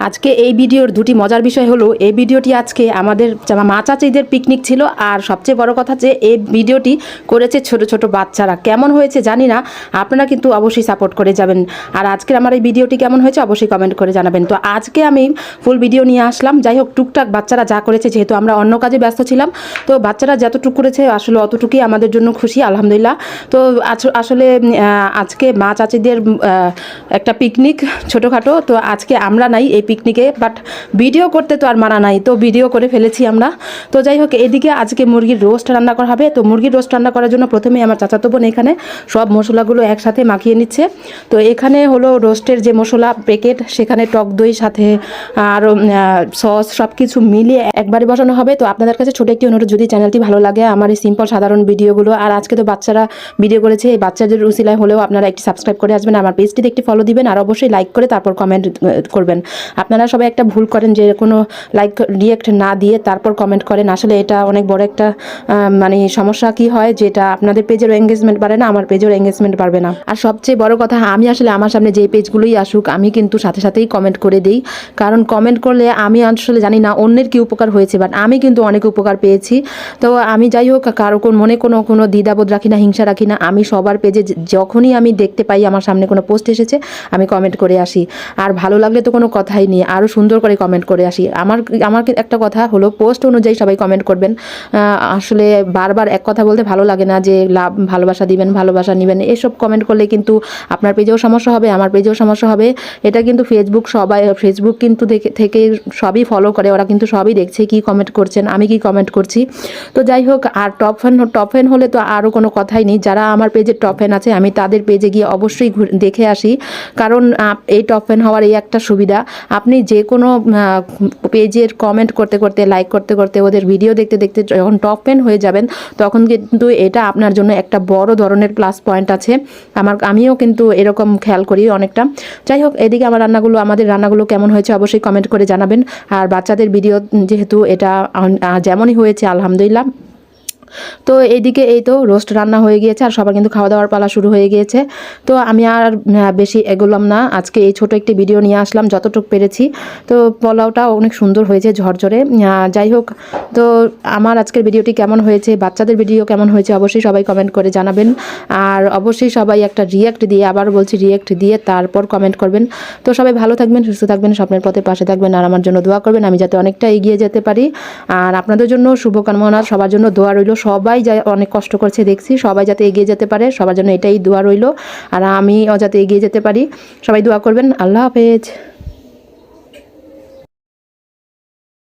আজকে এই ভিডিওর দুটি মজার বিষয় হলো, এই ভিডিওটি আজকে আমাদের মা চাচিদের পিকনিক ছিল। আর সবচেয়ে বড় কথা যে এই ভিডিওটি করেছে ছোট ছোট বাচ্চারা। কেমন হয়েছে জানি না, আপনারা কিন্তু অবশ্যই সাপোর্ট করে যাবেন। আর আজকের আমার এই ভিডিওটি কেমন হয়েছে অবশ্যই কমেন্ট করে জানাবেন। তো আজকে আমি ফুল ভিডিও নিয়ে আসলাম। যাই হোক, টুকটাক বাচ্চারা যা করেছে, যেহেতু আমরা অন্য কাজে ব্যস্ত ছিলাম, তো বাচ্চারা যতটুকু করেছে আসলে অতটুকুই আমাদের জন্য খুশি, আলহামদুলিল্লাহ। তো আসলে আজকে মা চাচিদের একটা পিকনিক ছোটোখাটো, তো আজকে আমরা নাই এই পিকনিকে, বাট ভিডিও করতে তো আর মানা নাই, তো ভিডিও করে ফেলেছি আমরা। তো যাই হোক, এদিকে আজকে মুরগির রোস্ট রান্না করা হবে। তো মুরগির রোস্ট রান্না করার জন্য প্রথমে আমার চাচাতো বোন এখানে সব মশলাগুলো একসাথে মাখিয়ে নিচ্ছে। তো এখানে হলো রোস্টের যে মশলা প্যাকেট, সেখানে টক দই সাথে আর সস সব কিছু মিলিয়ে একবারে বসানো হবে। তো আপনাদের কাছে ছোটো একটি অনুরোধ, যদি চ্যানেলটি ভালো লাগে আমার এই সিম্পল সাধারণ ভিডিওগুলো, আর আজকে তো বাচ্চারা ভিডিও করেছে, এই বাচ্চাদের উসিলায় হলেও আপনারা একটি সাবস্ক্রাইব করে আসবেন, আমার পেজটিতে একটি ফলো দিবেন, আর অবশ্যই লাইক করে তারপর কমেন্ট করবেন। আপনারা সবাই একটা ভুল করেন যে কোনো লাইক রিয়েক্ট না দিয়ে তারপর কমেন্ট করেন। আসলে এটা অনেক বড় একটা মানে সমস্যা। কি হয় যেটা আপনাদের পেজের এঙ্গেজমেন্ট বাড়ে না, আমার পেজের এঙ্গেজমেন্ট বাড়বে না। আর সবচেয়ে বড় কথা, আমি আসলে আমার সামনে যে পেজগুলোই আসুক আমি কিন্তু সাথে সাথেই কমেন্ট করে দিই, কারণ কমেন্ট করলে আমি আসলে জানি না অন্যের কি উপকার হয়েছে, বাট আমি কিন্তু অনেক উপকার পেয়েছি। তো আমি যাই হোক, কারো মনে কোনো দ্বিধাবোধ রাখি না, হিংসা রাখি না। আমি সবার পেজে যখনই আমি দেখতে পাই আমার সামনে কোনো পোস্ট এসেছে, আমি কমেন্ট করে আসি। আর ভালো লাগলে তো কোনো কথাই নেই, আরও সুন্দর করে কমেন্ট করে আসি। আমার একটা কথা হলো, পোস্ট অনুযায়ী সবাই কমেন্ট করবেন। আসলে বারবার এক কথা বলতে ভালো লাগে না, যে ভালোবাসা দিবেন, ভালোবাসা নেবেন, এসব কমেন্ট করলে কিন্তু আপনার পেজেও সমস্যা হবে, আমার পেজেও সমস্যা হবে। এটা কিন্তু ফেসবুক কিন্তু থেকে সবই ফলো করে, ওরা কিন্তু সবই দেখছে কি কমেন্ট করছেন, আমি কি কমেন্ট করছি। তো যাই হোক, আর টপ ফ্যান হলে তো আরও কোনো কথাই নেই। যারা আমার পেজের টপ ফ্যান আছে, আমি তাদের পেজে গিয়ে অবশ্যই দেখে আসি, কারণ এই টপ ফ্যান হওয়ার এই একটা সুবিধা, আপনি যে কোনো পেজের কমেন্ট করতে করতে, লাইক করতে করতে, ওদের ভিডিও দেখতে দেখতে যখন টপ ফ্যান হয়ে যাবেন, তখন কিন্তু এটা আপনার জন্য একটা বড় ধরনের প্লাস পয়েন্ট আছে। আমিও কিন্তু এরকম খেয়াল করি অনেকটা। যাই হোক, এদিকে আমাদের রান্নাগুলো কেমন হয়েছে অবশ্যই কমেন্ট করে জানাবেন। আর বাচ্চাদের ভিডিও যেহেতু এটা যেমনই হয়েছে আলহামদুলিল্লাহ। তো এইদিকে এই তো রোস্ট রান্না হয়ে গিয়েছে, আর সবার কিন্তু খাওয়া দাওয়ার পালা শুরু হয়ে গিয়েছে। তো আমি আর বেশি এগোলাম না, আজকে এই ছোট একটি ভিডিও নিয়ে আসলাম যতটুকু পেরেছি। তো পোলাওটা অনেক সুন্দর হয়েছে, ঝরঝরে। যাই হোক, তো আমার আজকের ভিডিওটি কেমন হয়েছে, বাচ্চাদের ভিডিও কেমন হয়েছে অবশ্যই সবাই কমেন্ট করে জানাবেন। আর অবশ্যই সবাই একটা রিয়েক্ট দিয়ে, আবার বলছি রিয়েক্ট দিয়ে তারপর কমেন্ট করবেন। তো সবাই ভালো থাকবেন, সুস্থ থাকবেন, স্বপ্নের পথে পাশে থাকবেন, আর আমার জন্য দোয়া করবেন, আমি যাতে অনেকটা এগিয়ে যেতে পারি। আর আপনাদের জন্য শুভকামনা, সবার জন্য দোয়া রইল। সবাই যা অনেক কষ্ট করছে দেখছি, সবাই যাতে এগিয়ে যেতে পারে, সবার জন্য এটাই দোয়া রইল। আর আমিও যাতে এগিয়ে যেতে পারি, সবাই দোয়া করবেন। আল্লাহ হাফেজ।